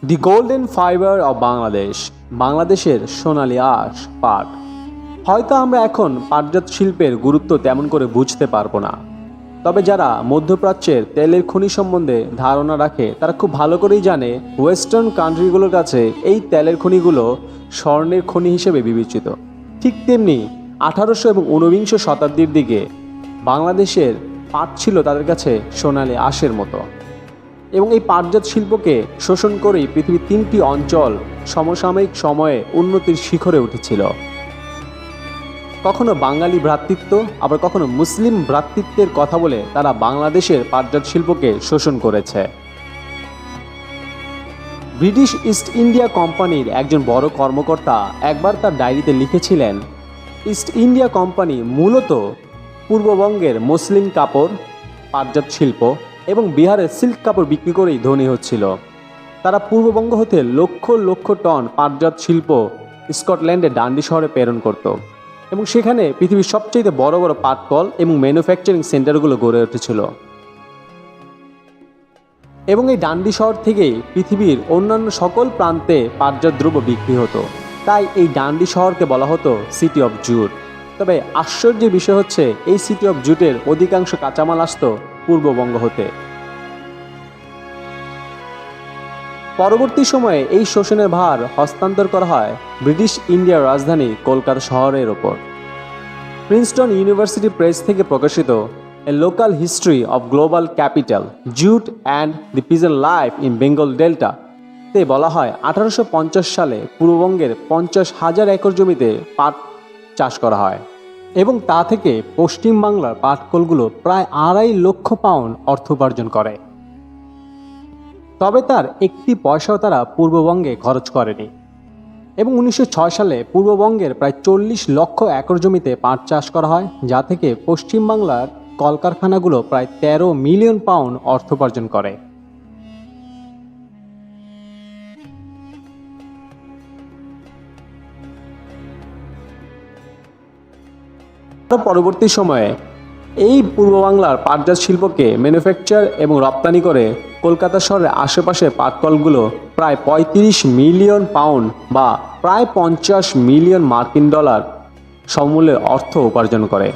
The golden fibre of Bangladesh, বাংলাদেশের সোনালী আঁশ পাট। হয়তো আমরা এখন পাটজাত শিল্পের গুরুত্ব তেমন করে বুঝতে পারবো না, তবে যারা মধ্যপ্রাচ্যের তেলের খনি সম্বন্ধে ধারণা রাখে তারা খুব ভালো করেই জানে ওয়েস্টার্ন কান্ট্রিগুলোর কাছে এই তেলের খনিগুলো স্বর্ণের খনি হিসেবে বিবেচিত। ঠিক তেমনি 1800 এবং ঊনবিংশ শতাব্দীর দিকে বাংলাদেশের পাট ছিল তাদের কাছে সোনালী আঁশের মতো। এবং এই পাটজাত শিল্পকে শোষণ করেই পৃথিবীর 3টি অঞ্চল সমসাময়িক সময়ে উন্নতির শিখরে উঠেছিল। কখনো বাঙালি ভ্রাতৃত্ব, আবার কখনো মুসলিম ভ্রাতৃত্বের কথা বলে তারা বাংলাদেশের পাটজাত শিল্পকে শোষণ করেছে। ব্রিটিশ ইস্ট ইন্ডিয়া কোম্পানির একজন বড় কর্মকর্তা একবার তার ডায়েরিতে লিখেছিলেন, ইস্ট ইন্ডিয়া কোম্পানি মূলত পূর্ববঙ্গের মসলিন কাপড়, পাটজাত শিল্প এবং বিহারের সিল্ক কাপড় বিক্রি করেই ধনী হচ্ছিল। তারা পূর্ববঙ্গ হতে লক্ষ লক্ষ টন পাটজাত শিল্প স্কটল্যান্ডের ডান্ডি শহরে প্রেরণ করত এবং সেখানে পৃথিবীর সবচেয়ে বড় বড় পাটকল এবং ম্যানুফ্যাকচারিং সেন্টারগুলো গড়ে উঠেছিল। এবং এই ডান্ডি শহর থেকেই পৃথিবীর অন্যান্য সকল প্রান্তে পাটজাত দ্রব্য বিক্রি হতো। তাই এই ডান্ডি শহরকে বলা হতো সিটি অফ জুট। তবে আশ্চর্যের বিষয় হচ্ছে এই সিটি অফ জুটের অধিকাংশ কাঁচামাল আসত পূর্ববঙ্গ হতে। পরবর্তী সময়ে এই শোষণের ভার হস্তান্তর করা হয় ব্রিটিশ ইন্ডিয়ার রাজধানী কলকাতা শহরের ওপর। প্রিন্সটন ইউনিভার্সিটি প্রেস থেকে প্রকাশিত a local history of global capital, jute and the pigeon life in Bengal delta তে বলা হয় 1850 সালে পূর্ববঙ্গের 50,000 একর জমিতে পাট চাষ করা হয় এবং তা থেকে পশ্চিমবাংলার পাটকলগুলো প্রায় 2.5 লক্ষ পাউন্ড অর্থ উপার্জন করে। তবে তার একটি পয়সাও তারা পূর্ববঙ্গে খরচ করেনি এবং 1906 সালে পূর্ববঙ্গের প্রায় 40 লক্ষ একর জমিতে পাট চাষ করা হয়, যা থেকে পশ্চিমবাংলার কলকারখানাগুলো প্রায় 13 মিলিয়ন পাউন্ড অর্থ উপার্জন করে। পরবর্তী সময়ে এই পূর্ব বাংলার পাটজাত শিল্পকে ম্যানুফ্যাকচার এবং রপ্তানি করে কলকাতা শহরের আশেপাশে পাটকলগুলো প্রায় 35 মিলিয়ন পাউন্ড বা প্রায় 50 মিলিয়ন মার্কিন ডলার সমূল্যের অর্থ উপার্জন করে।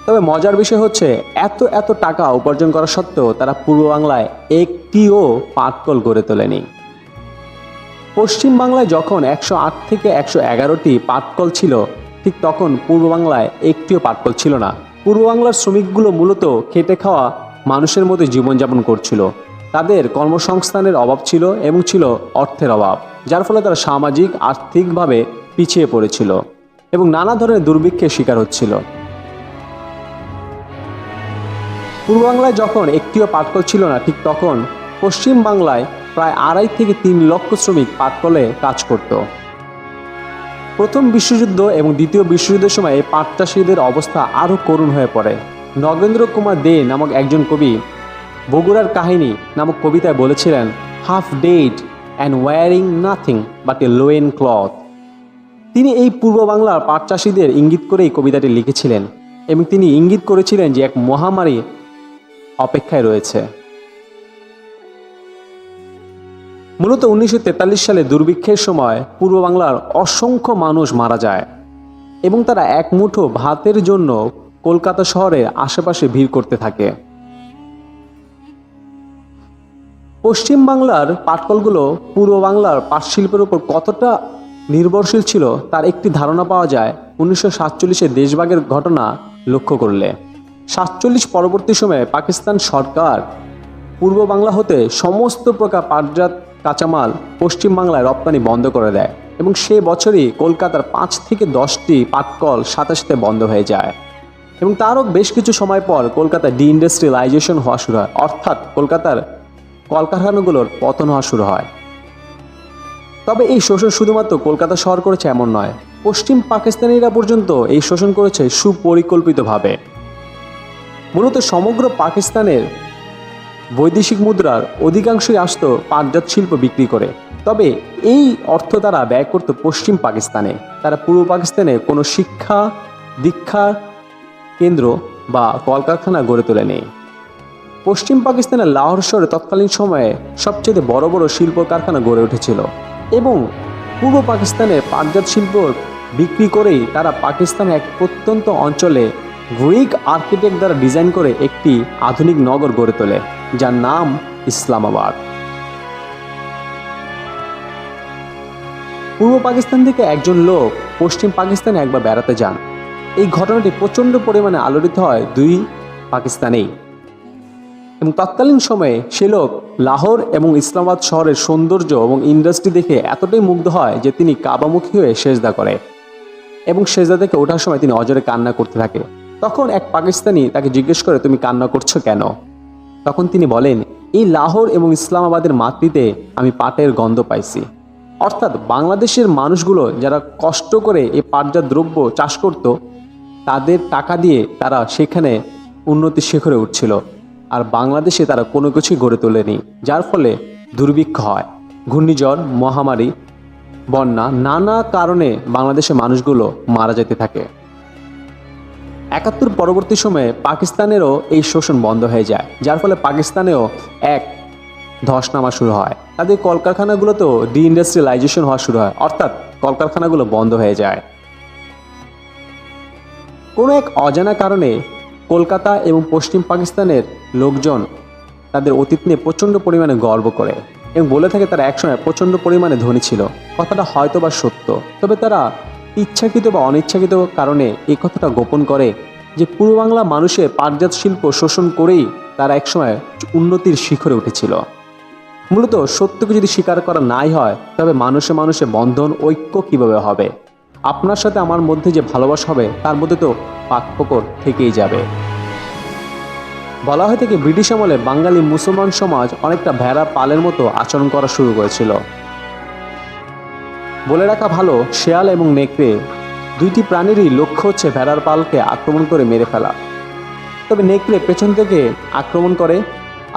তবে মজার বিষয় হচ্ছে এত এত টাকা উপার্জন করা সত্ত্বেও তারা পূর্ব বাংলায় একটিও পাটকল গড়ে তোলেনি। পশ্চিম বাংলায় যখন 108 থেকে 111টি পাটকল ছিল, ঠিক তখন পূর্ব বাংলায় একটিও পাটকল ছিল না। পূর্ব বাংলার শ্রমিকগুলো মূলত খেটে খাওয়া মানুষের মতো জীবনযাপন করছিল। তাদের কর্মসংস্থানের অভাব ছিল এবং ছিল অর্থের অভাব, যার ফলে তারা সামাজিক আর্থিকভাবে পিছিয়ে পড়েছিল এবং নানা ধরনের দুর্ভিক্ষের শিকার হচ্ছিল। পূর্ব বাংলায় যখন একটিও পাটকল ছিল না, ঠিক তখন পশ্চিম বাংলায় প্রায় 2.5 থেকে 3 লক্ষ শ্রমিক পাটকলে কাজ করত। প্রথম বিশ্বযুদ্ধ এবং দ্বিতীয় বিশ্বযুদ্ধের সময় এই পাট চাষিদের অবস্থা আরও করুণ হয়ে পড়ে। নগেন্দ্র কুমার দে নামক একজন কবি বগুড়ার কাহিনী নামক কবিতায় বলেছিলেন, half dead and wearing nothing but a loin cloth. তিনি এই পূর্ব বাংলার পাট চাষিদের ইঙ্গিত করেই কবিতাটি লিখেছিলেন এবং তিনি ইঙ্গিত করেছিলেন যে এক মহামারী অপেক্ষায় রয়েছে। মূলত 1943 সালে দুর্ভিক্ষের সময় পূর্ব বাংলার অসংখ্য মানুষ মারা যায় এবং তারা এক মুঠো ভাতের জন্য কলকাতা শহরের আশেপাশে ভিড় করতে থাকে। পশ্চিম বাংলার পাটকলগুলো পূর্ব বাংলার পাট শিল্পের উপর কতটা নির্ভরশীল ছিল তার একটি ধারণা পাওয়া যায় 1947 দেশভাগের ঘটনা লক্ষ্য করলে। 47 পরবর্তী সময়ে পাকিস্তান সরকার পূর্ব বাংলা হতে সমস্ত প্রকার পাটজাত কাঁচামাল পশ্চিম বাংলায় রপ্তানি বন্ধ করে দেয় এবং সে বছরই কলকাতার 5 থেকে 10টি পাটকল সাথে সাথে বন্ধ হয়ে যায় এবং তারও বেশ কিছু সময় পর কলকাতায় ডিইন্ডাস্ট্রিয়ালাইজেশন হওয়া শুরু হয়, অর্থাৎ কলকাতার কলকারখানাগুলোর পতন হওয়া শুরু হয়। তবে এই শোষণ শুধুমাত্র কলকাতা শহর করেছে এমন নয়, পশ্চিম পাকিস্তানিরা পর্যন্ত এই শোষণ করেছে সুপরিকল্পিতভাবে। মূলত সমগ্র পাকিস্তানের বৈদেশিক মুদ্রার অধিকাংশই আসত পাটজাত শিল্প বিক্রি করে। তবে এই অর্থ তারা ব্যয় করত পশ্চিম পাকিস্তানে। তারা পূর্ব পাকিস্তানে কোনো শিক্ষা দীক্ষা কেন্দ্র বা কলকারখানা গড়ে তোলেনি। পশ্চিম পাকিস্তানের লাহোর শহরে তৎকালীন সময়ে সবচেয়ে বড় বড় শিল্প কারখানা গড়ে উঠেছিল এবং পূর্ব পাকিস্তানে পাটজাত শিল্প বিক্রি করেই তারা পাকিস্তানের এক প্রত্যন্ত অঞ্চলে গ্রিক আর্কিটেক্ট দ্বারা ডিজাইন করে একটি আধুনিক নগর গড়ে তোলে, যার নাম ইসলামাবাদ। পূর্ব পাকিস্তান থেকে একজন লোক পশ্চিম পাকিস্তানে একবার বেড়াতে যান। এই ঘটনাটি প্রচণ্ড পরিমাণে আলোড়িত হয় দুই পাকিস্তানেই, এবং তৎকালীন সময়ে সে লোক লাহোর এবং ইসলামাবাদ শহরের সৌন্দর্য এবং ইন্ডাস্ট্রি দেখে এতটাই মুগ্ধ হয় যে তিনি কাবামুখী হয়ে সেজদা করে এবং সেজদা থেকে ওঠার সময় তিনি অজরে কান্না করতে থাকে। তখন এক পাকিস্তানি তাকে জিজ্ঞেস করে, তুমি কান্না করছো কেন? তখন তিনি বলেন, এই লাহোর এবং ইসলামাবাদের মাটিতে আমি পাটের গন্ধ পাইছি। অর্থাৎ বাংলাদেশের মানুষগুলো যারা কষ্ট করে এই পাটজাত দ্রব্য চাষ করত, তাদের টাকা দিয়ে তারা সেখানে উন্নতির শিখরে উঠছিল, আর বাংলাদেশে তারা কোনো কিছুই গড়ে তোলেনি, যার ফলে দুর্ভিক্ষ হয়, ঘূর্ণিঝড়, মহামারী, বন্যা, নানা কারণে বাংলাদেশের মানুষগুলো মারা যেতে থাকে। ৭১ পরবর্তী সময়ে পাকিস্তানেরও এই শোষণ বন্ধ হয়ে যায়, যার ফলে পাকিস্তানেও এক ধস নামা শুরু হয়। তাদের কলকারখানাগুলোতেও ডিইন্ডাস্ট্রিয়ালাইজেশন হওয়া শুরু হয়, অর্থাৎ কলকারখানাগুলো বন্ধ হয়ে যায়। কোনো এক অজানা কারণে কলকাতা এবং পশ্চিম পাকিস্তানের লোকজন তাদের অতীত নিয়ে প্রচণ্ড পরিমাণে গর্ব করে এবং বলে থাকে তারা একসময় প্রচণ্ড পরিমাণে ধনী ছিল। কথাটা হয়তো বা সত্য, তবে তারা ইচ্ছাকৃত বা অনিচ্ছাকৃত কারণে এই কথাটা গোপন করে যে পূর্ব বাংলা মানুষের পাটজাত শিল্প শোষণ করেই তারা একসময় উন্নতির শিখরে উঠেছিল। মূলত সত্যকে যদি স্বীকার করা নাই হয়, তবে মানুষে মানুষে বন্ধন, ঐক্য কিভাবে হবে? আপনার সাথে আমার মধ্যে যে ভালোবাসা হবে, তার মধ্যে তো পাকপকর থেকেই যাবে। বলা হয়ে থাকে ব্রিটিশ আমলে বাঙালি মুসলমান সমাজ অনেকটা ভেড়া পালের মতো আচরণ করা শুরু করেছিল। বলে রাখা ভালো, শেয়াল এবং নেকড়ে দুইটি প্রাণীরই লক্ষ্য হচ্ছে ভেড়ার পালকে আক্রমণ করে মেরে ফেলা। তবে নেকড়ে পেছন থেকে আক্রমণ করে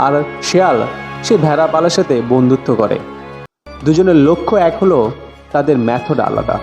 আর শেয়াল সে ভেড়া পালের সাথে বন্ধুত্ব করে। দুজনের লক্ষ্য এক হলো, তাদের মেথড আলাদা।